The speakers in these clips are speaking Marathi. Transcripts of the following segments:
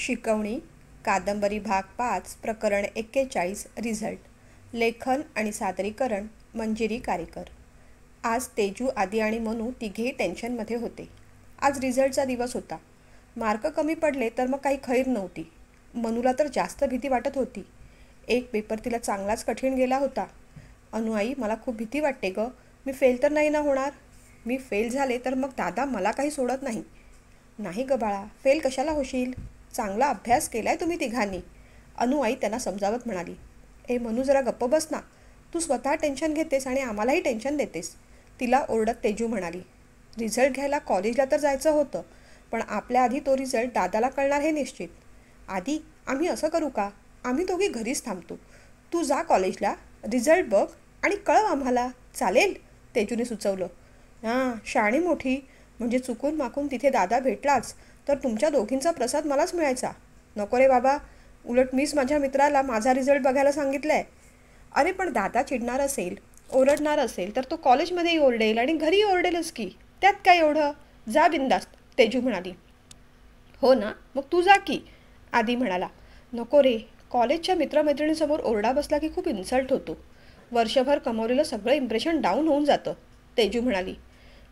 शिकवणी कादंबरी भाग 5 प्रकरण 41 रिझल्ट लेखन आणि सादरीकरण मंजिरी कारेकर। आज तेजू, आदी आणि मनू तिघेही टेन्शनमध्ये होते। आज रिझल्टचा दिवस होता। मार्क कमी पडले तर मग काही खैर नव्हती। मनूला तर जास्त भीती वाटत होती। एक पेपर तिला चांगलाच कठीण गेला होता। अनुआई, मला खूप भीती वाटते ग, मी फेल तर नाही ना होणार? मी फेल झाले तर मग दादा मला काही सोडत नाही। नाही ग बाळा, फेल कशाला होशील? चांगला अभ्यास केलाय तुम्ही तिघांनी, अनुआई त्यांना समजावत म्हणाली। ए मनू, जरा गप्प बस ना, तू स्वतः टेन्शन घेतेस आणि आम्हालाही टेन्शन देतेस, तिला ओरडत तेजू म्हणाली। रिझल्ट घ्यायला कॉलेजला तर जायचं होतं, पण आपल्या आधी तो रिझल्ट दादाला कळणार हे निश्चित। आधी आम्ही असं करू का, आम्ही दोघी घरीच थांबतो, तू जा कॉलेजला, रिझल्ट बघ आणि कळव आम्हाला, चालेल? तेजूने सुचवलं। हां, शाणी मोठी, म्हणजे चुकून माकून तिथे दादा भेटलाच तर तुमच्या दोघींचा प्रसाद मलाच मिळायचा। नको रे बाबा, उलट मीच माझ्या मित्राला माझा रिझल्ट बघायला सांगितलंय। अरे पण दादा चिडणार असेल, ओरडणार असेल तर तो कॉलेजमध्येही ओरडेल आणि घरीही ओरडेलच की, त्यात काय एवढं? जा बिंदास्त, तेजू म्हणाली। हो ना, मग तू जा की, आदी म्हणाला। नको रे, कॉलेजच्या मित्रमैत्रिणींसमोर ओरडा बसला की खूप इन्सल्ट होतो, वर्षभर कमवलेलं सगळं इम्प्रेशन डाऊन होऊन जातं, तेजू म्हणाली।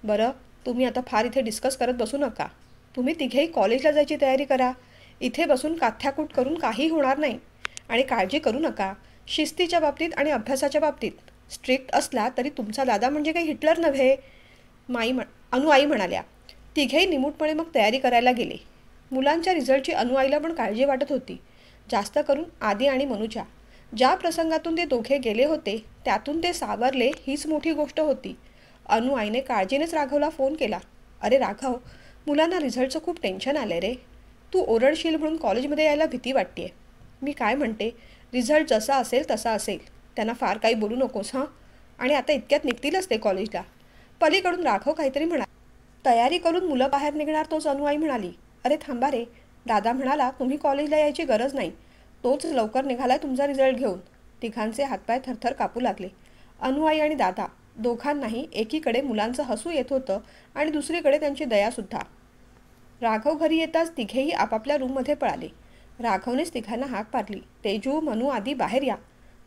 बरं, तुम्ही आता फार इथे डिस्कस करत बसू नका, तुम्ही तिघेही कॉलेजला जायची तयारी करा। इथे बसून काथ्याकूट करून काही होणार नाही, आणि काळजी करू नका, शिस्तीच्या बाबतीत आणि अभ्यासाच्या बाबतीत स्ट्रिक्ट असला तरी तुमचा दादा म्हणजे काही हिटलर नव्हे, अनुआई म्हणाल्या। तिघेही निमूटपणे मग तयारी करायला गेले। मुलांच्या रिझल्टची अनुआईला पण काळजी वाटत होती, जास्त करून आदी आणि मनूच्या। ज्या प्रसंगातून ते दोघे गेले होते त्यातून ते सावरले हीच मोठी गोष्ट होती। अनुआईने काळजीनेच राघवला फोन केला। अरे राघव, मुलांना रिझल्टचं खूप टेन्शन आलंय रे, तू ओरडशील म्हणून कॉलेजमध्ये यायला भीती वाटतेय। मी काय म्हणते, रिझल्ट जसा असेल तसा असेल, त्यांना फार काही बोलू नकोस हां, आणि आता इतक्यात निघतीलच ते कॉलेजला। पलीकडून राघव काहीतरी म्हणाला। तयारी करून मुलं बाहेर निघणार तोच अनुआई म्हणाली। अरे थांबा रे, दादा म्हणाला तुम्ही कॉलेजला यायची गरज नाही, तोच लवकर निघालाय तुमचा रिझल्ट घेऊन। तिघांचे हातपाय थरथर कापू लागले। अनुआई आणि दादा दोघांनाही एकीकडे मुलांचं हसू येत होतं आणि दुसरीकडे त्यांची दयासुद्धा। राघव घरी येताच तिघेही आपापल्या रूममध्ये पळाले। राघवनेच तिघांना हाक मारली, तेजू, मनू, आदी बाहेर या।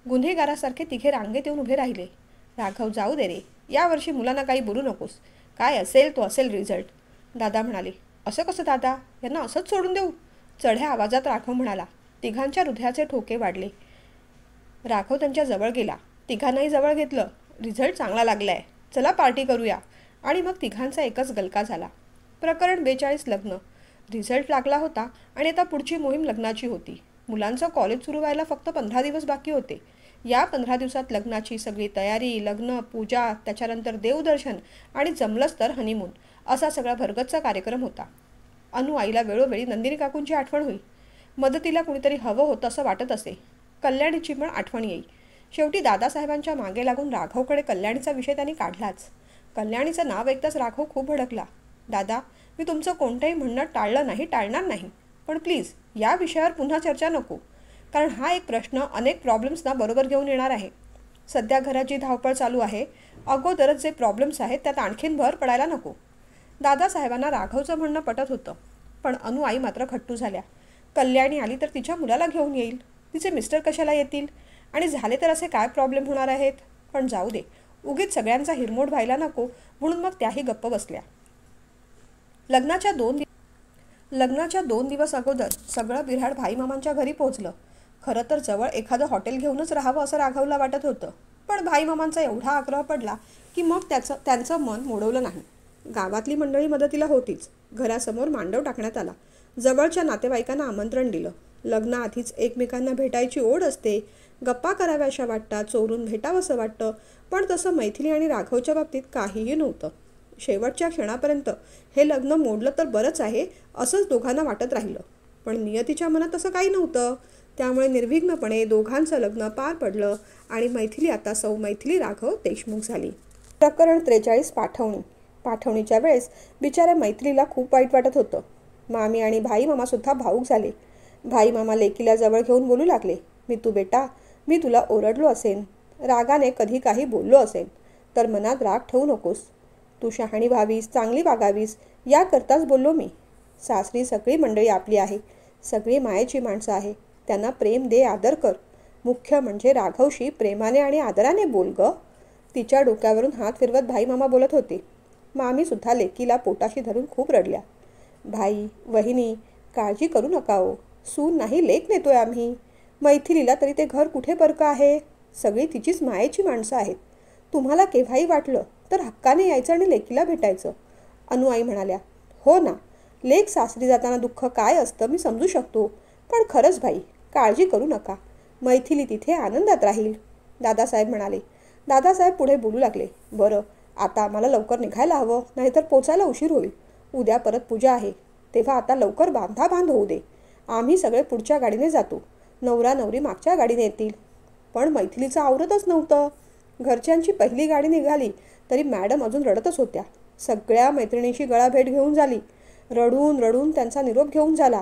गुन्हेगारासारखे तिघे रांगेत येऊन उभे राहिले। राघव, जाऊ दे रे, यावर्षी मुलांना काही बोलू नकोस, काय असेल तो असेल रिझल्ट, दादा म्हणाले। असं कसं दादा, यांना असंच सोडून देऊ, चढ्या आवाजात राघव म्हणाला। तिघांच्या हृदयाचे ठोके वाढले। राघव त्यांच्या जवळ गेला, तिघांनाही जवळ घेतलं। रिझल्ट चांगला लागलाय, चला पार्टी करूया, आणि मग तिघांचा एकच गलका झाला। प्रकरण 42 लग्न। रिझल्ट लागला होता आणि आता पुढची मोहीम लग्नाची होती। मुलांचं कॉलेज सुरू व्हायला फक्त 15 दिवस बाकी होते। या 15 दिवसात लग्नाची सगळी तयारी, लग्न, पूजा, त्याच्यानंतर देवदर्शन आणि जमलंच तर हनीमून, असा सगळा भरगच्च कार्यक्रम होता। अनुआईला वेळोवेळी नंदिनी काकूंची आठवण होई, मदतीला कुणीतरी हवं होतं असं वाटत असे। कल्याणीची पण आठवण येई। शेवटी दादासाहेबांच्या मागे लागून राघवकडे कल्याणीचा विषय त्यांनी काढलाच। कल्याणीचं नाव ऐकताच राघव खूप भडकला। दादा, मी तुमचं कोणतंही म्हणणं टाळणार नाही, पण प्लीज या विषयावर पुन्हा चर्चा नको, कारण हा एक प्रश्न अनेक प्रॉब्लेम्सना बरोबर घेऊन येणार आहे। सध्या घरात जी धावपळ चालू आहे, अगोदरच जे प्रॉब्लेम्स आहेत त्यात आणखीन भर पडायला नको। दादासाहेबांना राघवचं म्हणणं पटत होतं, पण अनुआई मात्र खट्टू झाल्या। कल्याणी आली तर तिच्या मुलाला घेऊन येईल, तिचे मिस्टर कशाला येतील, आणि झाले तर असे काय प्रॉब्लेम होणार आहेत? पण जाऊ दे, उगीच सगळ्यांचा हिरमोड व्हायला नको, म्हणून मग त्याही गप्प बसल्या। लग्नाच्या 2 दिवस अगोदर सगळं बिऱ्हाड भाईमामांच्या घरी पोहोचलं। खरं तर जवळ एखादं हॉटेल घेऊनच राहावं असं राघवला वाटत होतं, पण भाईमामांचा एवढा आग्रह पडला की मग त्यांचं मन मोडवलं नाही। गावातली मंडळी मदतीला होतीच। घरासमोर मांडव टाकण्यात आला, जवळच्या नातेवाईकांना आमंत्रण दिलं। लग्नाआधीच एकमेकांना भेटायची ओढ असते, गप्पा कराव्याशा वाटतात, चोरून भेटावंसं वाटतं, पण तसं मैथिली आणि राघवच्या बाबतीत काहीही नव्हतं। शेवटच्या क्षणापर्यंत हे लग्न मोडलं तर बरंच आहे असंच दोघांना वाटत राहिलं, पण नियतीच्या मनात असं काही नव्हतं। त्यामुळे निर्विघ्नपणे दोघांचं लग्न पार पडलं आणि मैथिली आता सौ मैथिली राघव देशमुख झाली। प्रकरण 43 पाठवणी। पाठवणीच्या वेळेस बिचाऱ्या मैथिलीला खूप वाईट वाटत होतं। मामी आणि भाई मामासुद्धा भावूक झाले। भाई मामा लेकीला जवळ घेऊन बोलू लागले, मितू बेटा, मी तुला ओरडलो असेन, रागाने कधी काही बोललो असेन, तर मनात राग ठेवू नकोस, तू शहाणी व्हावीस, चांगली वागावीस याकरताच बोललो मी। सासरी सगळी मंडळी आपली आहे, सगळी मायेची माणसं आहे. त्यांना प्रेम दे, आदर कर. मुख्य म्हणजे राघवशी प्रेमाने आणि आदराने बोल ग. तिच्या डोक्यावरून हात फिरवत भाई मामा बोलत होते. मामीसुद्धा लेकीला पोटाशी धरून खूप रडल्या. भाई, वहिनी, काळजी करू नका हो. सून नाही, लेक नेतोय आम्ही. मैथिलीला तरी ते घर कुठे परकं आहे. सगळी तिचीच मायेची माणसं आहेत. तुम्हाला केव्हाही वाटलं तर हक्काने यायचं आणि लेकीला भेटायचं. अनुआई म्हणाल्या. हो ना, लेक सासरी जाताना दुःख काय असतं मी समजू शकतो. पण खरंच भाई, काळजी करू नका. मैथिली तिथे आनंदात राहील. दादासाहेब म्हणाले. दादासाहेब पुढे बोलू लागले. बरं, आता आम्हाला लवकर निघायला हवं, नाहीतर पोचायला उशीर होईल. उद्या परत पूजा आहे. तेव्हा आता लवकर बांध होऊ दे. आम्ही सगळे पुढच्या गाडीने जातो. नवरा नवरी मागच्या गाडीने येतील. पण मैथिलीचं आवरतच नव्हतं. घरच्यांची पहिली गाडी निघाली तरी मॅडम अजून रडतच होत्या. सगळ्या मैत्रिणींशी गळाभेट घेऊन झाली. रडून रडून त्यांचा निरोप घेऊन झाला.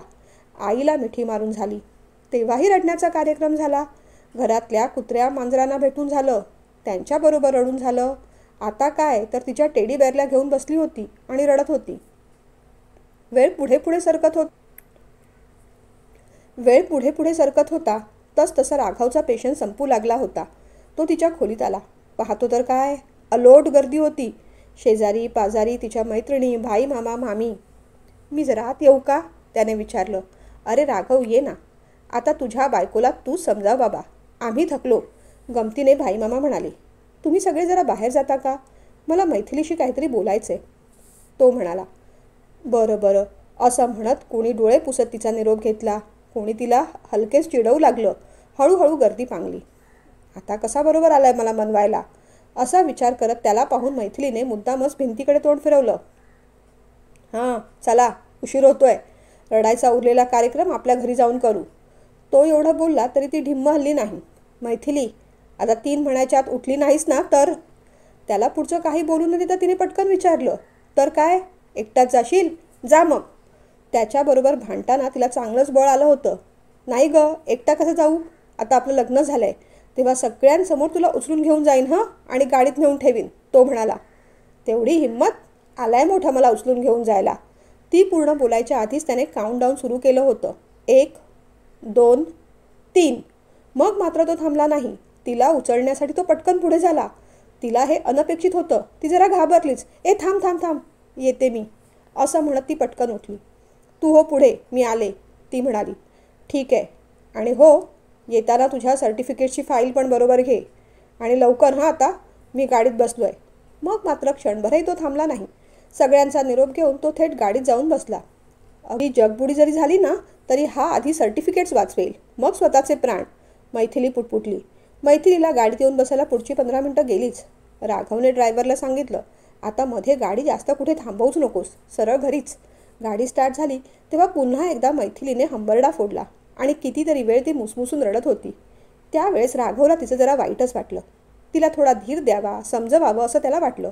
आईला मिठी मारून झाली. तेव्हाही रडण्याचा कार्यक्रम झाला. घरातल्या कुत्र्या मांजरांना भेटून झालं. त्यांच्याबरोबर रडून झालं. आता काय तर तिच्या टेडी बेअरला घेऊन बसली होती आणि रडत होती. वेळ पुढे पुढे सरकत होता. तसं राघवचा पेशंट संपू लागला होता. तो तिच्या खोलीत आला. पाहतो तर काय, अलोट गर्दी होती. शेजारी पाजारी, तिच्या मैत्रिणी, भाई मामा मामी. मी जरा आत येऊ का, त्याने विचारलं. अरे राघव, ये ना. आता तुझ्या बायकोला तूच समजाव बाबा. आम्ही थकलो, गमतीने भाई मामा म्हणाले. तुम्ही सगळे जरा बाहेर जाता का? मला मैथिलीशी काहीतरी बोलायचं आहे. तो म्हणाला. बरं असं म्हणत कोणी डोळे पुसत तिचा निरोप घेतला. कोणी तिला हलकेच चिडवू लागलं. हळूहळू गर्दी पांगली. आता कसा बरोबर आलाय मला मनवायला, असा विचार करत त्याला पाहून मैथिलीने मुद्दामच भिंतीकडे तोंड फिरवलं. हां, चला, उशीर होतोय. रडायचा उरलेला कार्यक्रम आपल्या घरी जाऊन करू. तो एवढं बोलला तरी ती ढिम्म हल्ली नाही. मैथिली, आता 3 म्हणायच्या आत उठली नाहीस ना तर? त्याला पुढचं काही बोलू न देता तिने पटकन विचारलं. तर काय, एकटाच जाशील? जा मग. त्याच्याबरोबर भांडताना तिला चांगलंच बळ आलं होतं. नाही ग, एकटा कसं जाऊ? आता आपलं लग्न झालंय, तेव्हा सगळ्यांसमोर तुला उचलून घेऊन जाईन हं, आणि गाडीत नेऊन ठेवीन, तो म्हणाला. तेवढी हिंमत? आलाय मोठा मला उचलून घेऊन जायला. ती पूर्ण बोलायच्या आधीच त्याने काउंटडाऊन सुरू केलं होतं. 1, 2, 3. मग मात्र तो थांबला नाही. तिला उचलण्यासाठी तो पटकन पुढे झाला. तिला हे अनपेक्षित होतं. ती जरा घाबरलीच. थांब, येते मी, असं म्हणत ती पटकन उठली. तू हो पुढे, मी आले, ती म्हणाली. ठीक आहे. आणि हो, येताना तुझ्या सर्टिफिकेटची फाईल पण बरोबर घे. आणि लवकर हां, आता मी गाडीत बसलो आहे. मग मात्र क्षणभरही तो थांबला नाही. सगळ्यांचा निरोप घेऊन तो थेट गाडीत जाऊन बसला. अगदी जगबुडी जरी झाली ना तरी हा आधी सर्टिफिकेट्स वाचवेल, मग स्वतःचे प्राण, मैथिली पुटपुटली. मैथिलीला गाडीत येऊन बसायला पुढची 15 मिनटं गेलीच. राघवने ड्रायव्हरला सांगितलं, आता मध्ये गाडी जास्त कुठे थांबवूच नकोस, सरळ घरीच. गाडी स्टार्ट झाली तेव्हा पुन्हा एकदा मैथिलीने हंबरडा फोडला आणि कितीतरी वेळ ती मुसमुसून रडत होती. त्यावेळेस राघवला तिचं जरा वाईटच वाटलं. तिला थोडा धीर द्यावा, समजवावं असं त्याला वाटलं.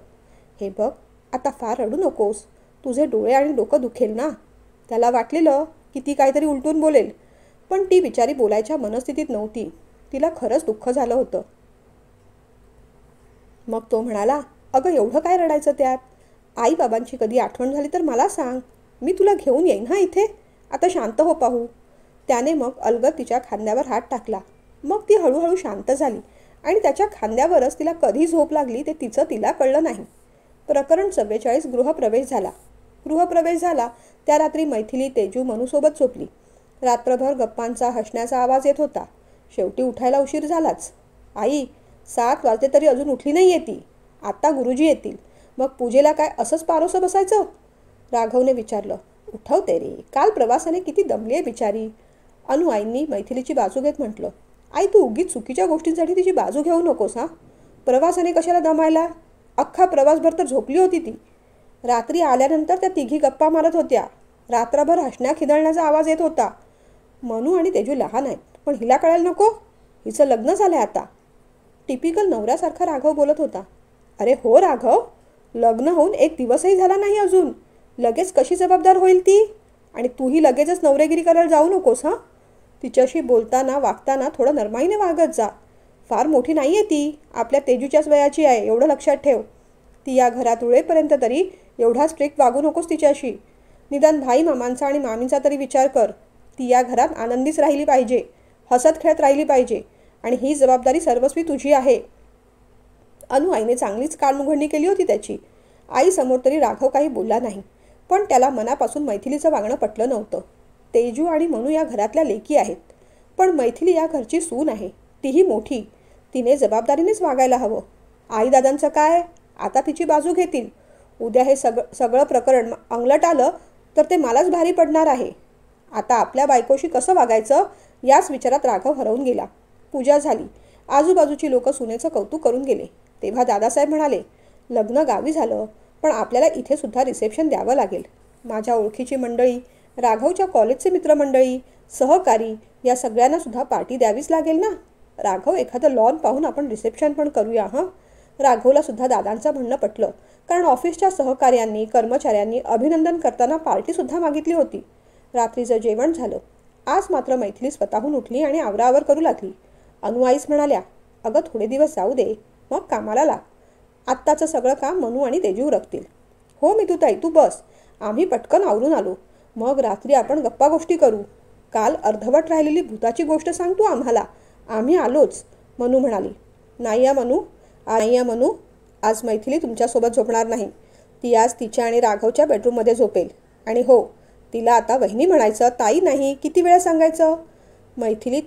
हे बघ, आता फार रडू नकोस, तुझे डोळे आणि डोकं दुखेल ना. त्याला वाटलेलं की ती काहीतरी उलटून बोलेल, पण ती बिचारी बोलायच्या मनस्थितीत नव्हती. तिला खरंच दुःख झालं होतं. मग तो म्हणाला, अगं एवढं काय रडायचं त्यात? आईबाबांची कधी आठवण झाली तर मला सांग, मी तुला घेऊन येईन हा इथे. आता शांत हो पाहू. त्याने मग अलगद तिच्या खांद्यावर हात टाकला. मग ती हळूहळू शांत झाली आणि त्याच्या खांद्यावरच तिला कधी झोप लागली ते तिला कळलं नाही. प्रकरण 44. गृहप्रवेश झाला त्या रात्री मैथिली तेजू मनूसोबत झोपली. रात्रभर गप्पांचा हसण्याचा आवाज येत होता. शेवटी उठायला उशीर झालाच. आई, 7 वाजले तरी अजून उठली नाही आहे ती. आत्ता गुरुजी येतील, मग पूजेला काय असंच पारोसं बसायचं? राघवने विचारलं. उठवते रे, काल प्रवासाने किती दमली आहे बिचारी. अनुआईंनी मैथिलीची बाजू घेत म्हटलं. आई, तू उगीच चुकीच्या गोष्टींसाठी तिची बाजू घेऊ नकोस हां. प्रवासाने कशाला दमायला? अख्खा प्रवासभर तर झोपली होती ती. रात्री आल्यानंतर त्या तिघी गप्पा मारत होत्या. रात्रभर हसण्या खिदळण्याचा आवाज येत होता. मनू आणि तेजू लहान आहेत, पण हिला कळायला नको, हिचं लग्न झालंय आता. टिपिकल नवऱ्यासारखा राघव बोलत होता. अरे हो राघव, लग्न होऊन 1 दिवसही झाला नाही अजून. लगेच कशी जबाबदार होईल ती? आणि तूही लगेचच नवरेगिरी करायला जाऊ नकोस हां. तिच्याशी बोलताना वागताना थोडं नरमाईने वागत जा. फार मोठी नाही आहे ती, आपल्या तेजूच्याच वयाची आहे, एवढं लक्षात ठेव. ती या घरात उळेपर्यंत तरी एवढा स्ट्रिक्ट वागू नकोस तिच्याशी. निदान भाई मामांचा आणि मामींचा तरी विचार कर. ती या घरात आनंदीच राहिली पाहिजे, हसत खेळत राहिली पाहिजे आणि ही जबाबदारी सर्वस्वी तुझी आहे. आईने चांगलीच कानउघडणी केली होती त्याची. आईसमोर तरी राघव काही बोलला नाही, पण त्याला मनापासून मैथिलीचं वागणं पटलं नव्हतं. तेजू आणि मनू या घरातल्या लेकी आहेत, पण मैथिली या घरची सून आहे, तीही मोठी. तिने जबाबदारीनेच वागायला हवं. दादांचं काय? आता तिची बाजू घेतील. उद्या हे सगळं प्रकरण अंगलट आलं तर ते मलाच भारी पडणार आहे. आता आपल्या बायकोशी कसं वागायचं याच विचारात राघव हरवून गेला. पूजा झाली. आजूबाजूची लोक सुनेचं कौतुक करून गेले. तेव्हा दादासाहेब म्हणाले, लग्न गावी झालं, पण आपल्याला इथे सुद्धा रिसेप्शन द्यावं लागेल. माझ्या ओळखीची मंडळी, राघवच्या कॉलेजचे मित्रमंडळी, सहकारी या सगळ्यांना सुद्धा पार्टी द्यावीच लागेल ना. राघव, एखादं लॉन पाहून आपण रिसेप्शन पण करूया. राघवला सुद्धा दादांचं म्हणणं पटलं, कारण ऑफिसच्या सहकार्यांनी, कर्मचाऱ्यांनी अभिनंदन करताना पार्टीसुद्धा मागितली होती. रात्रीचं जेवण झालं. आज मात्र मैथिली स्वतःहून उठली आणि आवराआवर करू लागली. आईच म्हणाल्या, अगं थोडे दिवस जाऊ दे, मग कामाला लाग. आत्ताचं सगळं काम मनू आणि तेजू उरकतील. हो मितूताई, तू बस, आम्ही पटकन आवरून आलो. मग रात्री आपण गप्पा गोष्टी करू. काल अर्धवट राहिलेली भूताची गोष्ट सांग तू आम्हाला. आम्ही आलोच, मनू म्हणाली. नाही या मनू, आज मैथिली तुमच्यासोबत झोपणार नाही. ती आज तिच्या आणि राघवच्या बेडरूममध्ये झोपेल. आणि हो, तिला आता वहिनी म्हणायचं, ताई नाही. किती वेळा सांगायचं? मैथिली,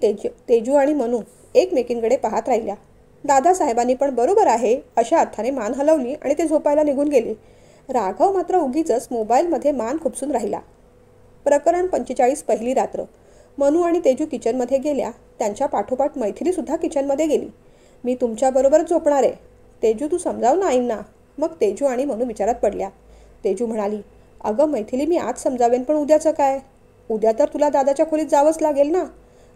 तेजू आणि मनू एकमेकींकडे पाहत राहिल्या. दादासाहेबांनी पण बरोबर आहे अशा अर्थाने मान हलवली आणि ते झोपायला निघून गेले. राघव मात्र उगीचच मोबाईलमध्ये मान खुपसून राहिला. प्रकरण 45 पहिली रात्र. मनू आणि तेजू किचनमध्ये गेल्या. त्यांच्या पाठोपाठ मैथिलीसुद्धा किचनमध्ये गेली. मी तुमच्याबरोबरच झोपणार आहे. तेजू, तू समजाव ना आईंना. मग तेजू आणि मनू विचारात पडल्या. तेजू म्हणाली, अगं मैथिली, मी आज समजावेन, पण उद्याचं काय? उद्या तर तुला दादाच्या खोलीत जावंच लागेल ना.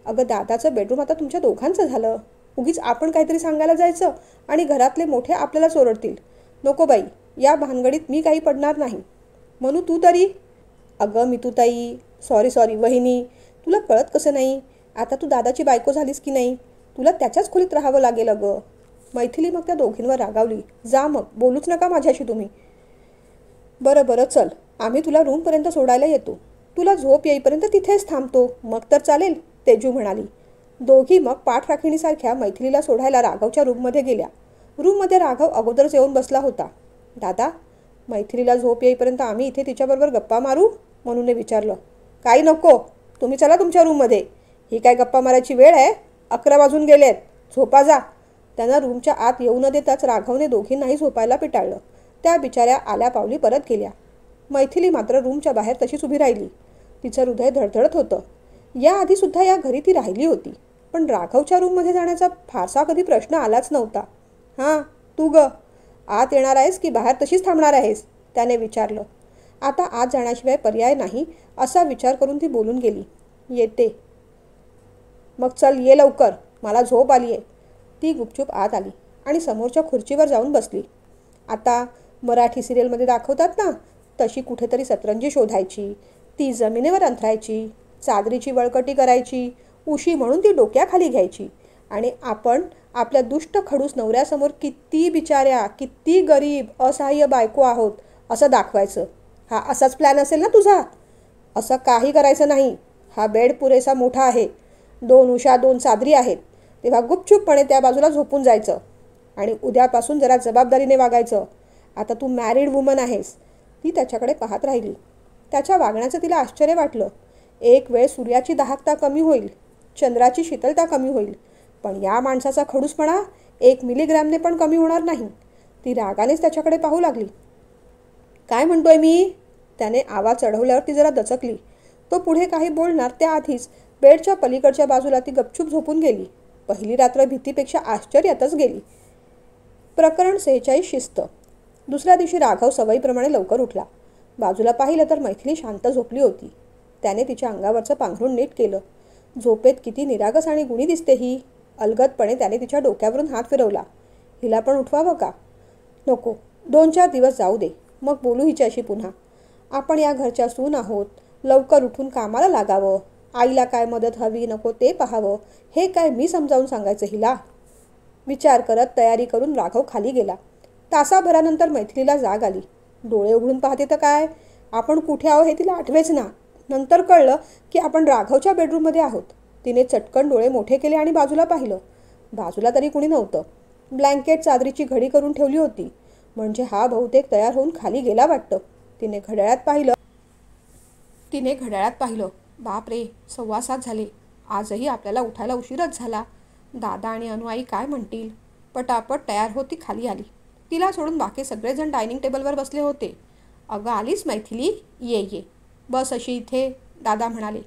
अगं दादाचं बेडरूम आता तुमच्या दोघांचं झालं. उगीच आपण काहीतरी सांगायला जायचं आणि घरातले मोठे आपल्याला ओरडतील. नको बाई, या भानगडीत मी काही पडणार नाही. मनू, तू तरी. अगं मितूताई, सॉरी वहिनी, तुला कळत कसं नाही? आता तू दादाची बायको झालीस की नाही? तुला त्याच्याच खोलीत राहावं लागेल. अगं मैथिली मग त्या दोघींवर रागावली. जा मग, बोलूच नका माझ्याशी तुम्ही. बरं चल, आम्ही तुला रूमपर्यंत सोडायला येतो. तुला झोप येईपर्यंत तिथेच थांबतो. मग तर चालेल, तेजू म्हणाली. दोघी मग पाठराखीणीसारख्या मैथिलीला सोडायला राघवच्या रूममध्ये गेल्या. रूममध्ये राघव अगोदरच येऊन बसला होता. दादा, मैथिलीला झोप येईपर्यंत आम्ही इथे तिच्याबरोबर गप्पा मारू? मनूने विचारलं. काही नको, तुम्ही चला तुमच्या रूममध्ये. ही काय गप्पा मारायची वेळ आहे? 11 वाजून गेलेत. झोपा जा. त्यांना रूमच्या आत येऊ न देताच राघवने दोघींनाही झोपायला पिटाळलं. त्या बिचाऱ्या आल्या पावली परत गेल्या. मैथिली मात्र रूमच्या बाहेर तशीच उभी राहिली. तिचं हृदय धडधडत होतं. याआधीसुद्धा या घरी ती राहिली होती, पण राघवच्या रूममध्ये जाण्याचा फारसा कधी प्रश्न आलाच नव्हता. तू आत येणार आहेस की बाहेर तशीच थांबणार आहेस? त्याने विचारलं. आता आत जाण्याशिवाय पर्याय नाही असा विचार करून ती बोलून गेली. येते. मग चल, ये लवकर, मला झोप आली आहे. ती गुपचूप आत आली आणि समोरच्या खुर्चीवर जाऊन बसली. आता मराठी सिरियलमध्ये दाखवतात ना, तशी कुठेतरी सतरंजी शोधायची, ती जमिनीवर अंथरायची, चादरीची वळकटी करायची, उशी म्हणून ती डोक्याखाली घ्यायची आणि आपण आपल्या दुष्ट खडूस नवऱ्यासमोर किती बिचाऱ्या, किती गरीब, असहाय्य बायको आहोत असं दाखवायचं. हा असाच प्लॅन असेल ना तुझा? असं काही करायचं नाही. हा बेड पुरेसा मोठा आहे. 2 उशा, 2 चादरी आहेत. तेव्हा गुपचूपपणे त्या बाजूला झोपून जायचं आणि उद्यापासून जरा जबाबदारीने वागायचं. आता तू मॅरिड वुमन आहेस. ती त्याच्याकडे पाहत राहिली. त्याच्या वागण्याचं तिला आश्चर्य वाटलं. एक वेळ सूर्याची दाहकता कमी होईल, चंद्राची शीतलता कमी होईल, पण या माणसाचा खडूसपणा 1 मिलीग्रॅमने पण कमी होणार नाही. ती रागानेच त्याच्याकडे पाहू लागली. काय म्हणतोय मी? त्याने आवाज चढवल्यावर ती जरा दचकली. तो पुढे काही बोलणार त्याआधीच बेडच्या पलीकडच्या बाजूला ती गपचूप झोपून गेली. पहिली रात्र भीतीपेक्षा आश्चर्यातच गेली. प्रकरण 46 शिस्त. दुसऱ्या दिवशी राघव सवयीप्रमाणे लवकर उठला. बाजूला पाहिलं तर मैथिली शांत झोपली होती. त्याने तिच्या अंगावरचं पांघरूण नीट केलं. झोपेत किती निरागस आणि गुणी दिसते ही. अलगदपणे त्याने तिच्या डोक्यावरून हात फिरवला. हिला पण उठवावं का? नको, 2-4 दिवस जाऊ दे, मग बोलू हिच्याशी पुन्हा. आपण या घरच्या सून आहोत. लवकर उठून कामाला लागावं. आईला काय मदत हवी नको ते पाहावं. हे काय मी समजावून सांगायचं हिला? विचार करत तयारी करून राघव खाली गेला. तासाभरानंतर मैथिलीला जाग आली. डोळे उघडून पाहते तर काय, आपण कुठे आहो हे तिला आठवेच ना. नंतर कळलं की आपण राघवच्या बेडरूममध्ये आहोत. तिने चटकन डोळे मोठे केले आणि बाजूला पाहिलं. बाजूला तरी कुणी नव्हतं. ब्लँकेट चादरीची घडी करून ठेवली होती. म्हणजे हा बहुतेक तयार होऊन खाली गेला वाटतं. तिने घड्याळात पाहिलं. बाप रे, 6:15 झाले. आजही आपल्याला उठायला उशीरच झाला. दादा आणि अनुआई काय म्हणतील. पटापट तयार होत ती खाली आली. तिला सोडून बाकी सगळेजण डायनिंग टेबलवर बसले होते. अगं आलीस मैथिली, ये बस अशी इथे, दादा म्हणाले.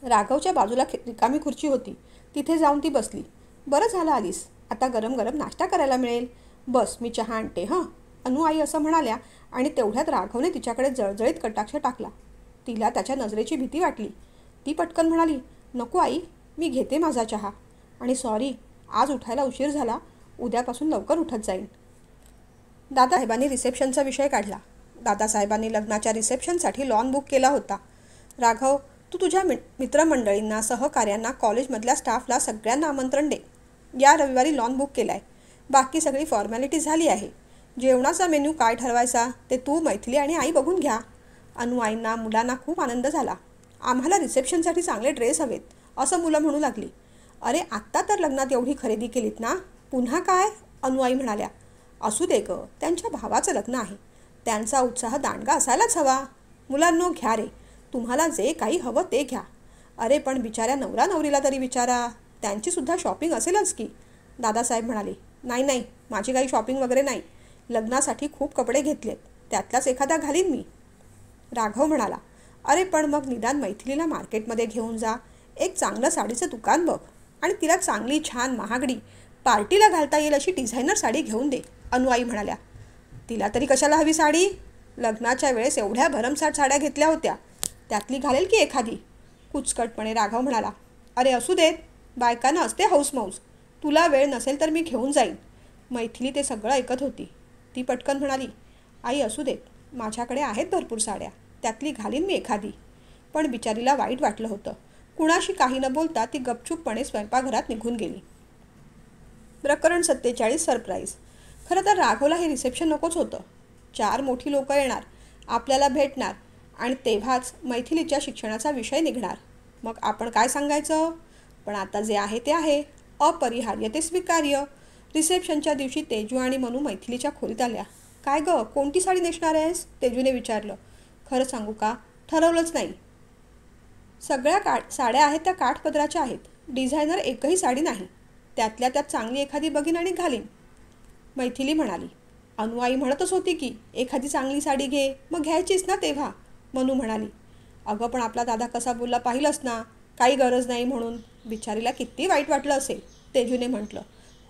राघवच्या बाजूला रिकामी खुर्ची होती. तिथे जाऊन ती बसली. बरं झालं आलीस, आता गरम गरम नाश्ता करायला मिळेल. बस मी चहा आणते हं, अनुआई असं म्हणाल्या आणि तेवढ्यात राघवने तिच्याकडे जळजळीत कटाक्ष टाकला. तिला त्याच्या नजरेची भीती वाटली. ती पटकन म्हणाली, नको आई, मी घेते माझा चहा. आणि सॉरी, आज उठायला उशीर झाला. उद्यापासून लवकर उठत जाईन. दादासाहेबांनी रिसेप्शनचा विषय काढला. दादासाहेबांनी लग्नाच्या रिसेप्शनसाठी लॉन बुक केला होता. राघव, तू तुझ्या मित्रमंडळींना, सहकार्यांना, कॉलेजमधल्या स्टाफला सगळ्यांना आमंत्रण दे. या रविवारी लॉन बुक केला आहे. बाकी सगळी फॉर्मॅलिटी झाली आहे. जेवणाचा मेन्यू काय ठरवायचा ते तू, मैथिली आणि आई बघून घ्या. अनुआईंना, मुलांना खूप आनंद झाला. आम्हाला रिसेप्शनसाठी चांगले ड्रेस हवेत, असं मुलं म्हणू लागली. अरे आत्ता तर लग्नात एवढी खरेदी केलीत ना, पुन्हा काय, अनुआई म्हणाल्या. असू दे गं, त्यांच्या भावाचं लग्न आहे. त्यांचा उत्साह दांडगा असायलाच हवा. मुलांनो घ्या रे, तुम्हाला जे काही हवं ते घ्या. अरे पण बिचाऱ्या नवरा नवरीला तरी विचारा, त्यांचीसुद्धा शॉपिंग असेलच की. दादासाहेब म्हणाले, नाही, माझी काही शॉपिंग वगैरे नाही. लग्नासाठी खूप कपडे घेतलेत, त्यातलाच एखादा घालीन मी. राघव म्हणाला, अरे पण मग निदान मैथिलीला मार्केटमध्ये घेऊन जा. एक चांगलं साडीचं दुकान बघ आणि तिला चांगली छान महागडी पार्टीला घालता येईल अशी डिझायनर साडी घेऊन दे, अनुआई म्हणाल्या. तिला तरी कशाला हवी साडी? लग्नाच्या वेळेस एवढ्या भरमसाठ साड्या घेतल्या होत्या, त्यातली घालेल की एखादी, कुचकटपणे राघव म्हणाला. अरे असू देत, बायकांना असते हौसमौस. तुला वेळ नसेल तर मी घेऊन जाईन. मैथिली ते सगळं ऐकत होती. ती पटकन म्हणाली, आई असू देत, माझ्याकडे आहेत भरपूर साड्या, त्यातली घालीन मी एखादी. पण बिचारीला वाईट वाटलं होतं. कुणाशी काही न बोलता ती गपचूपपणे स्वयंपाकघरात निघून गेली. प्रकरण 47 सरप्राईज. खरं तर राघवला हे रिसेप्शन नकोच होतं. 4 मोठी लोकं येणार, आपल्याला भेटणार आणि तेव्हाच मैथिलीच्या शिक्षणाचा विषय निघणार. मग आपण काय सांगायचं? पण आता जे आहे ते आहे. अपरिहार्य ते स्वीकार्य. रिसेप्शनच्या दिवशी तेजू आणि मनू मैथिलीच्या खोलीत आल्या. काय गं, कोणती साडी नेसणार आहेस? तेजूने विचारलं. खरं सांगू का, ठरवलंच नाही. सगळ्या साड्या आहेत त्या काठपदराच्या आहेत. डिझायनर एकही साडी नाही. त्यातल्या त्यात चांगली एखादी बघीन आणि घालीन, मैथिली म्हणाली. अनुआई म्हणतच होती की एखादी चांगली साडी घे, मग घ्यायचीच ना तेव्हा, मनू म्हणाली. अगं पण आपला दादा कसा बोलला पाहिलंच ना, काही गरज नाही म्हणून. बिचारीला किती वाईट वाटलं असेल, तेजूने म्हटलं.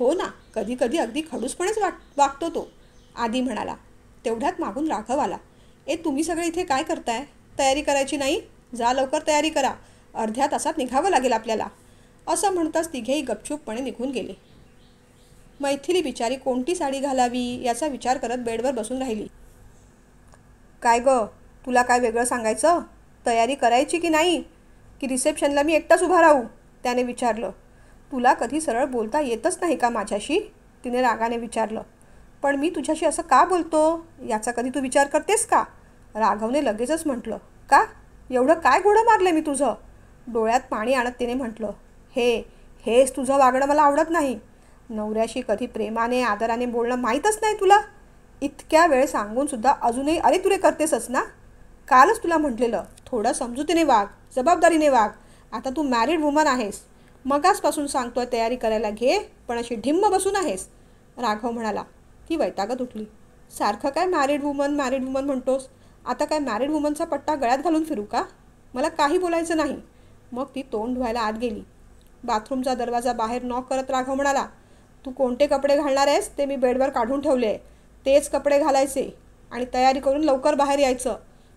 हो ना, कधी कधी अगदी खडूसपणेच वागतो तो, आदी म्हणाला. तेवढ्यात मागून राघव आला. तुम्ही सगळे इथे काय करताय? तयारी करायची नाही? जा लवकर तयारी करा, अर्ध्या तासात निघावं लागेल आपल्याला. असं म्हणताच तिघेही गपचूपपणे निघून गेले. मैथिली बिचारी कोणती साडी घालावी याचा विचार करत बेडवर बसून राहिली. काय गं, तुला काय वेगळं सांगायचं? तयारी करायची की नाही? की रिसेप्शनला मी एकटाच उभा राहू? त्याने विचारलं. तुला कधी सरळ बोलता येतच नाही का माझ्याशी? तिने रागाने विचारलं. पण मी तुझ्याशी असं का बोलतो याचा कधी तू विचार करतेस का? राघवने लगेचच म्हटलं. का? एवढं काय घोडं मारलं मी तुझं? डोळ्यात पाणी आणत तिने म्हटलं. हेच तुझं वागणं मला आवडत नाही. नवऱ्याशी कधी प्रेमाने आदराने बोलणं माहीतच नाही तुला? इतक्या वेळ सांगूनसुद्धा अजूनही अरे तुरे करतेसच ना? कालच तुला म्हटलेलं, थोडं समजुतीने वाग, जबाबदारीने वाग. आता तू मॅरिड वुमन आहेस. मगासपासून सांगतोय तयारी करायला घे, पण अशी ढिम्म बसून आहेस, राघव म्हणाला. ती वैतागत उठली. सारखं काय मॅरिड वुमन म्हणतोस? आता काय मॅरिड वुमनचा पट्टा गळ्यात घालून फिरू का? मला काही बोलायचं नाही. मग ती तोंड धुवायला आत गेली. बाथरूमचा दरवाजा बाहेर नॉक करत राघव म्हणाला. तू कोणते कपडे घालणार आहेस ते मी बेडवर काढून ठेवले आहे. तेच कपडे घालायचे आणि तयारी करून लवकर बाहेर यायचं,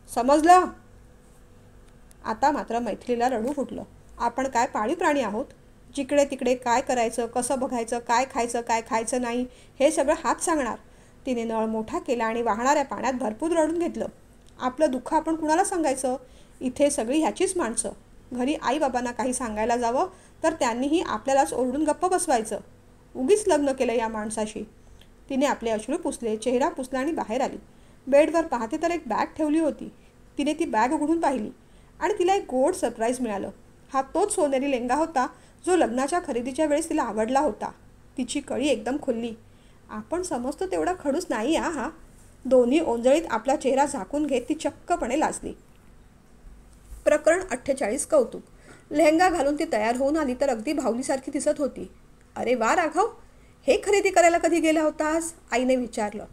समजलं? आता मात्र मैथिलीला रडू फुटलं. आपण काय पाळीव प्राणी आहोत? जिकडे तिकडे काय करायचं, कसं बघायचं, काय खायचं, काय खायचं नाही, हे सगळं हात सांगणार. तिने नळ मोठा केला आणि वाहणाऱ्या पाण्यात भरपूर रडून घेतलं. आपलं दुःख आपण कुणाला सांगायचं? इथे सगळी ह्याचीच माणसं. घरी आईबाबांना काही सांगायला जावं तर त्यांनीही आपल्यालाच ओरडून गप्प बसवायचं. उगीच लग्न केलं या माणसाशी. तिने आपले अश्रू पुसले, चेहरा पुसला आणि बाहेर आली. बेडवर पाहते तर एक बॅग ठेवली होती. तिने ती बॅग उघडून पाहिली आणि तिला एक गोड सरप्राईज मिळालं. हा तोच सोनेरी लेंगा होता जो लग्नाच्या खरेदीच्या वेळेस तिला आवडला होता. तिची कळी एकदम खुलली. आपण समजतो तेवढा खडूस नाही हा. दोन्ही ओंजळीत आपला चेहरा झाकून घेत ती चक्कपणे लाजली. प्रकरण 48. कौतुक. लेहंगा घालून ती तयार होऊन आली तर अगदी भावलीसारखी दिसत होती. अरे वा राघव, हे खरेदी करायला कधी गेला होतास? आईने विचारलं.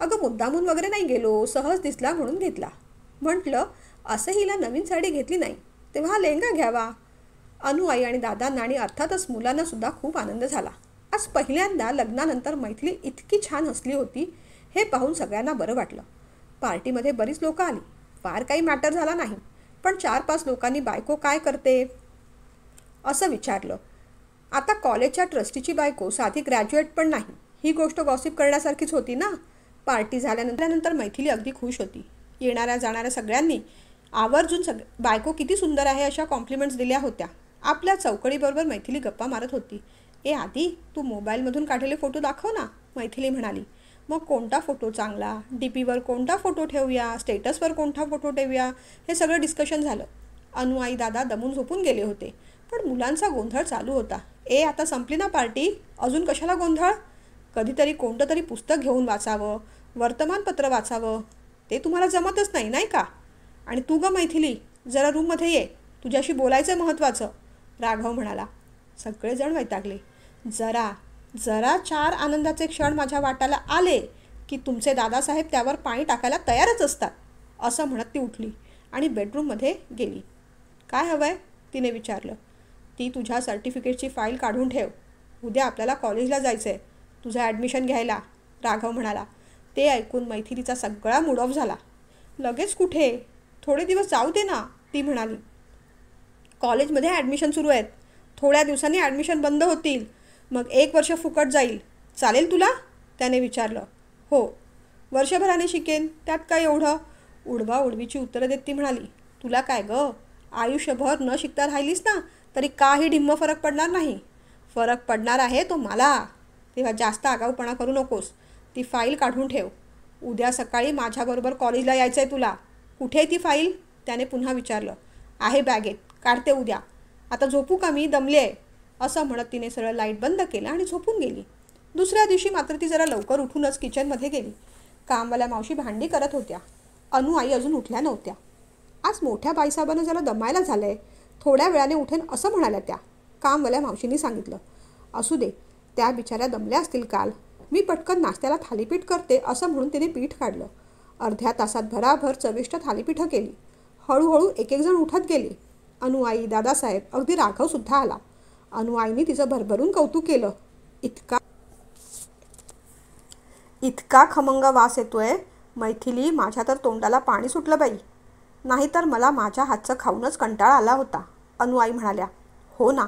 अगं मुद्दामून वगैरे नाही गेलो, सहज दिसला म्हणून घेतला. म्हटलं असं हिला नवीन साडी घेतली नाही तेव्हा हा लेहंगा घ्यावा. अनु आई आणि दादांना आणि अर्थातच मुलांना सुद्धा खूप आनंद झाला. आज पहिल्यांदा लग्नानंतर मैथिली इतकी छान हसली होती हे पाहून सगळ्यांना बरं वाटलं. पार्टीमध्ये बरीच लोकं आली. फार काही मॅटर झाला नाही, पण 4-5 लोकांनी बायको काय करते असं विचारलं. आता कॉलेजच्या ट्रस्टीची बायको साधी ग्रॅज्युएट पण नाही, ही गोष्ट गॉसिप करण्यासारखीच होती ना. पार्टी झाल्यानंतर मैथिली अगदी खुश होती. येणाऱ्या जाणाऱ्या सगळ्यांनी आवर्जून बायको किती सुंदर आहे अशा कॉम्प्लिमेंट्स दिल्या होत्या. आपल्या चौकडीबरोबर मैथिली गप्पा मारत होती. ए आधी तू मोबाईलमधून काढलेले फोटो दाखव ना, मैथिली म्हणाली. मग कोणता फोटो चांगला, डीपीवर कोणता फोटो ठेवूया, स्टेटसवर कोणता फोटो ठेवूया, हे सगळं डिस्कशन झालं. अनु आई दादा दमून झोपून गेले होते, पण मुलांचा गोंधळ चालू होता. ए आता संपली ना पार्टी, अजून कशाला गोंधळ? कधीतरी कोणतं तरी पुस्तक घेऊन वाचावं, वर्तमानपत्र वाचावं, ते तुम्हाला जमतच नाही, नाही का? आणि तू गं मैथिली, जरा रूममध्ये ये, तुझ्याशी बोलायचं महत्त्वाचं, राघव म्हणाला. सगळेजण वैतागले. जरा 4 आनंदाचे क्षण माझ्या वाटाला आले की तुमचे दादासाहेब त्यावर पाणी टाकायला तयारच असतात, असं म्हणत ती उठली आणि बेडरूममध्ये गेली. काय हवं आहे तिने विचारलं. ती तुझ्या सर्टिफिकेटची फाईल काढून ठेव, उद्या आपल्याला कॉलेजला जायचं आहे, तुझं ॲडमिशन घ्यायला, राघव म्हणाला. ते ऐकून मैथिलीचा सगळा मूड ऑफ झाला. लगेच कुठे, थोडे दिवस जाऊ दे ना, ती म्हणाली. कॉलेजमध्ये ॲडमिशन सुरू आहेत, थोड्या दिवसांनी ॲडमिशन बंद होतील, मग 1 वर्ष फुकट जाईल, चालेल तुला? त्याने विचारलं. हो, वर्षभराने शिकेन, त्यात काय एवढं, उडवा उडवीची उत्तरं देत ती म्हणाली. तुला काय गं, आयुष्यभर न शिकता राहिलीस ना तरी काही ढिम्म फरक पडणार नाही. फरक पडणार आहे तो मला, तेव्हा जास्त आगाऊपणा करू नकोस. ती फाईल काढून ठेव, उद्या सकाळी माझ्याबरोबर कॉलेजला यायचं आहे तुला. कुठे आहे ती फाईल? त्याने पुन्हा विचारलं. आहे बॅगेत, काढते उद्या. आता झोपू का मी, दमले आहे, असं म्हणत तिने सरळ लाईट बंद केलं आणि झोपून गेली. दुसऱ्या दिवशी मात्र ती जरा लवकर उठूनच किचनमध्ये गेली. कामवाल्या मावशी भांडी करत होत्या. अनु आई अजून उठल्या नव्हत्या. आज मोठ्या बाईसाहेबांना जरा दमायला झालं आहे, थोड्या वेळाने उठेन असं म्हणाल्या त्या. कामवाल्या मावशींनी सांगितलं. असू दे, त्या बिचाऱ्या दमल्या असतील काल, मी पटकन नाश्त्याला थालीपीठ करते असं म्हणून तिने पीठ काढलं. अर्ध्या तासात भराभर चविष्ट थालीपीठं केली. हळूहळू एक जण उठत गेले. अनु आई, दादासाहेब, अगदी राघवसुद्धा आला. अनु आईने तिचं भरभरून कौतुक केलं. इतका खमंग वास येतोय मैथिली, माझ्या तर तोंडाला पाणी सुटलं बाई, नाहीतर मला माझ्या हातचं खाऊनच कंटाळा आला होता, अनु आई म्हणाल्या. हो ना,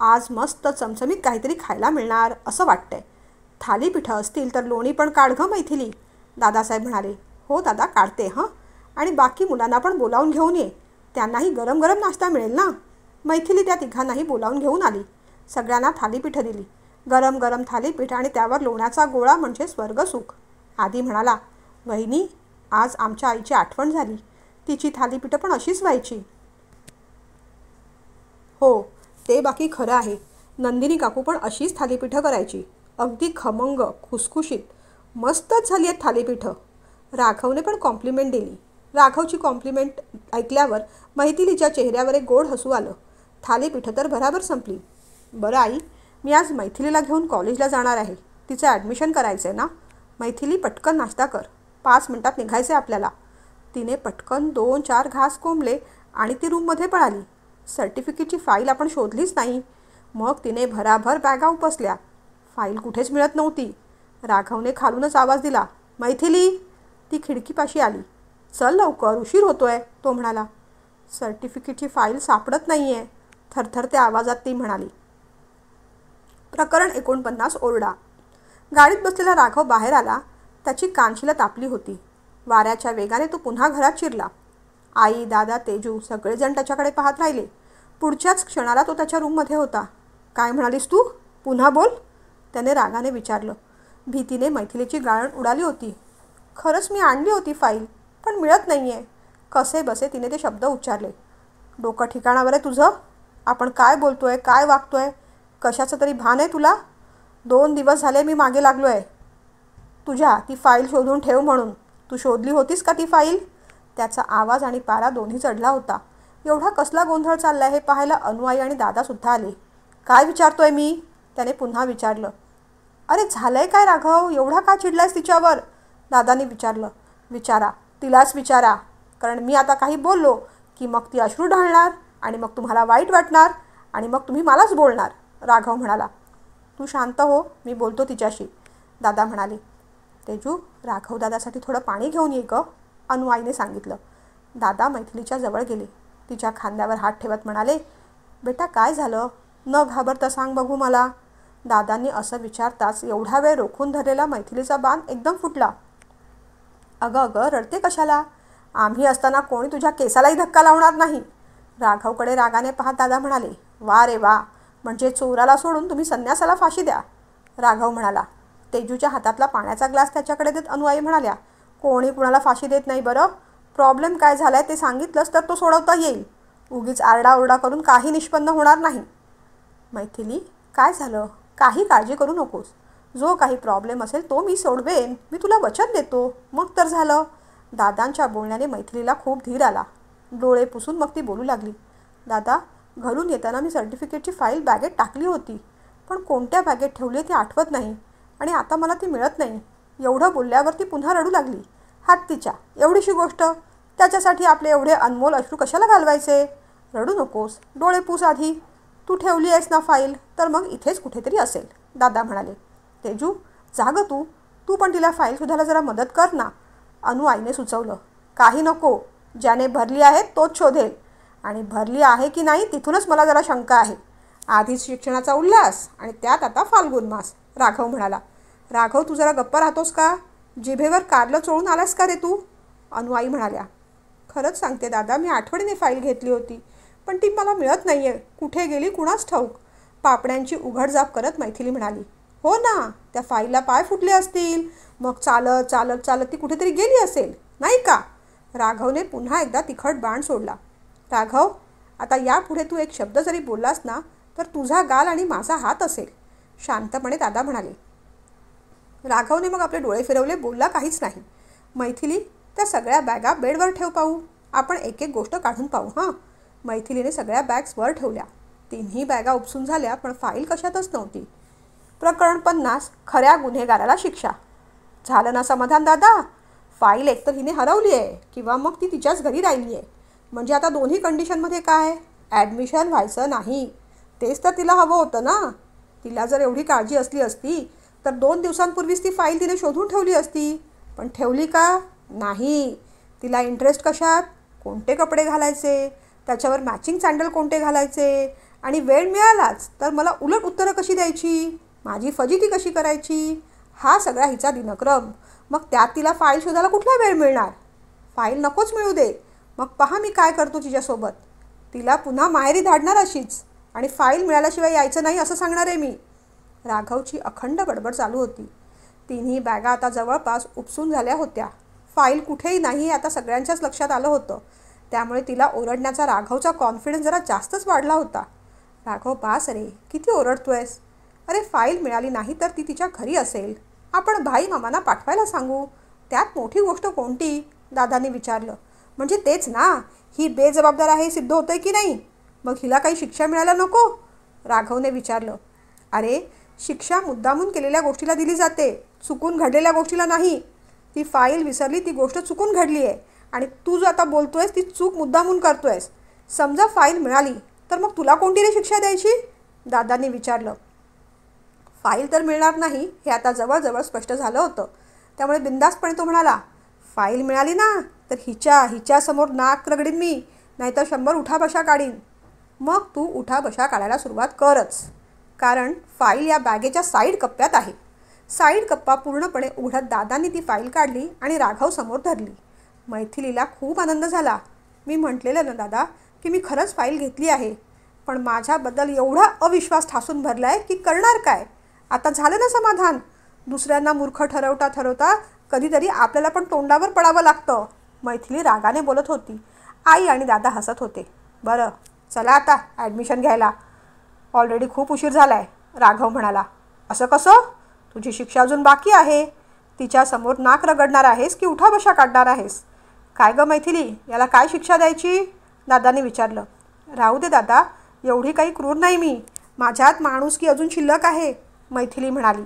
आज मस्त चमचमीत काहीतरी खायला मिळणार असं वाटतंय. थालीपीठं असतील तर लोणी पण काढ गं मैथिली, दादासाहेब म्हणाले. हो दादा, काढते हं, आणि बाकी मुलांना पण बोलावून घेऊन ये, त्यांनाही गरम गरम नाश्ता मिळेल ना. मैथिली त्या तिघांनाही बोलावून घेऊन आली. सगळ्यांना थालीपीठं दिली. गरम गरम थालीपीठ आणि त्यावर लोण्याचा गोळा म्हणजे स्वर्गसुख. आधी म्हणाला, वहिनी, आज आमच्या आईची आठवण झाली, तिची थालीपीठं पण अशीच व्हायची. हो, ते बाकी खरं आहे. नंदिनी काकू पण अशीच थालीपीठं करायची, अगदी खमंग, खुसखुशीत, मस्तच झाली आहेत थालीपीठं. राघवने पण कॉम्प्लिमेंट दिली. राघवची कॉम्प्लिमेंट ऐकल्यावर मैथिलीच्या चेहऱ्यावर एक गोड हसू आलं. थालीपीठं तर भराभर संपली. बरं आई, मी आज मैथिलीला घेऊन कॉलेजला जाणार आहे, तिचं ॲडमिशन करायचं आहे ना. मैथिली, पटकन नाश्ता कर, 5 मिनिटात निघायचं आहे आपल्याला. तिने पटकन 2-4 घास कोंबले आणि ती रूममध्ये पळाली. सर्टिफिकेटची फाईल आपण शोधलीच नाही. मग तिने भराभर बॅगा उपसल्या. फाईल कुठेच मिळत नव्हती. राघवने खालूनच आवाज दिला, मैथिली. ती खिडकीपाशी आली. चल लवकर, उशीर होतोय, तो म्हणाला. सर्टिफिकेटची फाईल सापडत नाही आहे, थरथरत्या आवाजात ती म्हणाली. प्रकरण 49. ओरडा. गाडीत बसलेला राघव बाहेर आला. त्याची कानशिला तापली होती. वाऱ्याच्या वेगाने तो पुन्हा घरात शिरला. आई, दादा, तेजू सगळेजण त्याच्याकडे पाहत राहिले. पुढच्याच क्षणाला तो त्याच्या रूममध्ये होता. काय म्हणालीस तू, पुन्हा बोल, त्याने रागाने विचारलं. भीतीने मैथिलीची गाळण उडाली होती. खरंच मी आणली होती फाईल, पण मिळत नाही आहे. कसे बसे तिने ते शब्द उच्चारले. डोकं ठिकाणावर आहे तुझं? आपण काय बोलतोय, काय वागतोय? कशाचं तरी भान आहे तुला? 2 दिवस झाले मी मागे लागलो आहे तुझ्या ती फाईल शोधून ठेव म्हणून. तू शोधली होतीस का ती फाईल? त्याचा आवाज आणि पारा दोन्ही चढला होता. एवढा कसला गोंधळ चालला हे पाहायला अनुआई आणि दादासुद्धा आले. काय विचारतोय मी? त्याने पुन्हा विचारलं. अरे झालंय काय राघव? एवढा का चिडलायस तिच्यावर? दादाने विचारलं. विचारा, तिलाच विचारा. कारण मी आता काही बोललो की मग ती अश्रू ढाळणार आणि मग तुम्हाला वाईट वाटणार आणि मग तुम्ही मलाच बोलणार, राघव म्हणाला. तू शांत हो, मी बोलतो तिच्याशी, दादा म्हणाले. तेजू, राघव दादासाठी थोडं पाणी घेऊन ये गं, अनुआईने सांगितलं. दादा मैथिलीच्या जवळ गेले. तिच्या खांद्यावर हात ठेवत म्हणाले, बेटा काय झालं? न घाबरता सांग बघू मला. दादांनी असं विचारताच एवढा वेळ रोखून धरलेला मैथिलीचा बाण एकदम फुटला. अगं अगं, रडते कशाला? आम्ही असताना कोणी तुझ्या केसालाही धक्का लावणार नाही. राघवकडे रागाने पाहत दादा म्हणाले. वा रे वा, म्हणजे चोराला सोडून तुम्ही संन्यासाला फाशी द्या, राघव म्हणाला. तेजूच्या हातातला पाण्याचा ग्लास त्याच्याकडे देत अनुआई म्हणाल्या. कोणी कुणाला फाशी देत नाही बरं. प्रॉब्लेम काय झालाय ते सांगितलंस तर तो सोडवता येईल. उगीच आरडाओरडा करून काही निष्पन्न होणार नाही. मैथिली, काय झालं? काही काळजी करू नकोस. जो काही प्रॉब्लेम असेल तो मी सोडवेन. मी तुला वचन देतो. मग तर झालं. दादांच्या बोलण्याने मैथिलीला खूप धीर आला. डोळे पुसून मग ती बोलू लागली. दादा, घरून येताना मी सर्टिफिकेटची फाईल बॅगेत टाकली होती, पण कोणत्या बॅगेत ठेवली ते आठवत नाही आणि आता मला ती मिळत नाही. एवढं बोलल्यावर ती पुन्हा रडू लागली. हत्तीच्या, एवढीशी गोष्ट, त्याच्यासाठी आपले एवढे अनमोल अश्रू कशाला घालवायचे? रडू नकोस, डोळे पुस आधी. तू ठेवली आहेस ना फाईल, तर मग इथेच कुठेतरी असेल, दादा म्हणाले. तेजू, जाग तू पण तिला फाईल शोधायला जरा मदत कर ना, अनुआईने सुचवलं. काही नको, ज्याने भरली आहे तोच शोधेल. आणि भरली आहे की नाही तिथूनच मला जरा शंका आहे. आधीच शिक्षणाचा उल्हास आणि त्यात आता फाल्गुन मास, राघव म्हणाला. राघव, तू जरा गप्पा राहतोस का? जिभेवर कारलं चोळून आलास का रे तू? अनुआई म्हणाल्या. खरंच सांगते दादा, मी आठवणीने फाईल घेतली होती, पण ती मला मिळत नाही आहे. कुठे गेली कुणास ठाऊक, पापड्यांची उघडझाप करत मैथिली म्हणाली. हो ना, त्या फाईलला पाय फुटले असतील. मग चालत चालत चालत ती कुठेतरी गेली असेल, नाही का? राघवने पुन्हा एकदा तिखट बाण सोडला. राघव, आता यापुढे तू एक शब्द जरी बोललास ना तर तुझा गाल आणि माझा हात असेल, शांतपणे दादा म्हणाले. राघवने मग आपले डोळे फिरवले, बोलला काहीच नाही. मैथिली, त्या सगळ्या बॅगा बेडवर ठेव पाहू. आपण एक एक गोष्ट काढून पाहू. हां. मैथिलीने सगळ्या बॅग्स वर ठेवल्या. 3ही बॅगा उपसून झाल्या, पण फाईल कशातच नव्हती. प्रकरण 50, खऱ्या गुन्हेगाराला शिक्षा. झालं ना समाधान दादा? फाईल एकतर हिने हरवली आहे किंवा मग ती तिच्याच घरी राहिली आहे. म्हणजे आता दोन्ही कंडिशनमध्ये काय? ॲडमिशन व्हायचं नाही. तेच तर तिला हवं होतं ना. तिला जर एवढी काळजी असली असती तर 2 दिवसांपूर्वीच ती फाईल तिने शोधून ठेवली असती. पण ठेवली का? नाही. तिला इंटरेस्ट कशात? कोणते कपडे घालायचे, त्याच्यावर मॅचिंग सँडल कोणते घालायचे, आणि वेळ मिळालाच तर मला उलट उत्तरं कशी द्यायची, माझी फजिती कशी करायची, हा सगळा हिचा दिनक्रम. मग त्यात तिला फाईल शोधायला कुठला वेळ मिळणार? फाईल नकोच मिळू दे. मग पहा मी काय करतो तिच्यासोबत. तिला पुन्हा माहेरी धाडणार अशीच, आणि फाईल मिळाल्याशिवाय यायचं नाही असं सांगणार आहे मी. राघवची अखंड गडबड चालू होती. 3ही बॅगा आता जवळपास उपसून झाल्या होत्या. फाईल कुठेही नाही आता सगळ्यांच्याच लक्षात आलं होतं. त्यामुळे तिला ओरडण्याचा राघवचा कॉन्फिडन्स जरा जास्तच वाढला होता. राघव, बास रे, किती ओरडतोयस? अरे फाईल मिळाली नाही तर ती तिच्या घरी असेल. आपण भाई मामांना पाठवायला सांगू. त्यात मोठी गोष्ट कोणती, दादांनी विचारलं. म्हणजे तेच ना, ही बेजबाबदार आहे सिद्ध होतंय की नाही? मग हिला काही शिक्षा मिळायला नको, राघवने विचारलं. अरे, शिक्षा मुद्दामून केलेल्या गोष्टीला दिली जाते, चुकून घडलेल्या गोष्टीला नाही. ती फाईल विसरली, ती गोष्ट चुकून घडली आहे, आणि तू जो आता बोलतोयस ती चूक मुद्दामून करतोयस. समजा फाईल मिळाली तर मग तुला कोणती रे शिक्षा द्यायची, दादांनी विचारलं. फाईल तर मिळणार नाही हे आता जवळजवळ स्पष्ट झालं होतं. त्यामुळे बिंदासपणे तो म्हणाला. फाईल मिळाली ना तर हिच्यासमोर नाक रगडीन मी, नाहीतर 100 उठाबशा काढीन. मग तू उठाबशा काढायला सुरुवात करच, कारण फाईल या बॅगेच्या साईड कप्प्यात आहे. साईड कप्पा पूर्णपणे उघडत दादांनी ती फाईल काढली आणि राघव समोर धरली. मैथिलीला खूप आनंद झाला. मी म्हटलेलं ना दादा की मी खरंच फाईल घेतली आहे, पण माझ्याबद्दल एवढा अविश्वास ठासून भरला आहे की करणार काय? आता झालं ना समाधान. दुसऱ्यांना मूर्ख ठरवता ठरवता कधीतरी आपल्याला पण तोंडावर पडावं लागतं. मैथिली रागाने बोलत होती. आई आणि दादा हसत होते. बरं, चला आता ॲडमिशन घ्यायला. ऑलरेडी खूप उशीर झाला आहे, राघव म्हणाला. असं कसं? तुझी शिक्षा अजून बाकी आहे. तिच्यासमोर नाक रगडणार आहेस की उठाबशा काढणार आहेस? काय गं मैथिली, याला काय शिक्षा द्यायची? दादाने विचारलं. राहू दे दादा, एवढी काही क्रूर नाही मी. माझ्यात माणुसकी अजून शिल्लक आहे, मैथिली म्हणाली.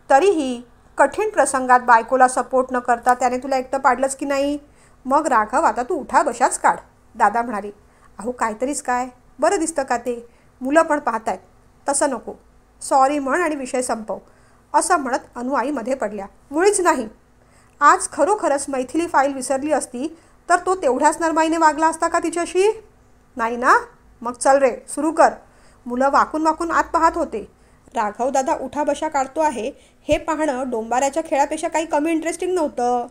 तरीही कठीण प्रसंगात बायकोला सपोर्ट न करता त्याने तुला एकटं पाडलंच की नाही? मग राघव, आता तू उठाबशाच काढ, दादा म्हणाले. अहो काहीतरीच काय, बरं दिसतं का ते? मुलं पण पाहतायत. तसं नको, सॉरी म्हण आणि विषय संपव, असं म्हणत अनुआईमध्ये पडल्या. मुळीच नाही. आज खरोखरच मैथिली फाईल विसरली असती तर तो तेवढ्याच नरमाईने वागला असता का तिच्याशी? नाही ना? मग चल रे, सुरू कर. मुलं वाकून वाकून आत पाहत होते. राघव दादा उठाबशा काढतो आहे हे पाहणं डोंबाऱ्याच्या खेळापेक्षा काही कमी इंटरेस्टिंग नव्हतं.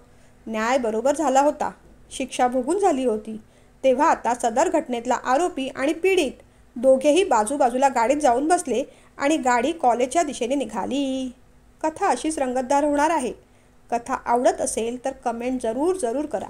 न्याय बरोबर झाला होता. शिक्षा भोगून झाली होती. तेव्हा आता सदर घटनेतला आरोपी आणि पीडित दोघेही बाजूबाजूला गाडीत जाऊन बसले आणि गाडी कॉलेजच्या दिशेने निघाली. कथा अशीच रंगतदार होणार आहे. कथा आवडत असेल तर कमेंट जरूर करा.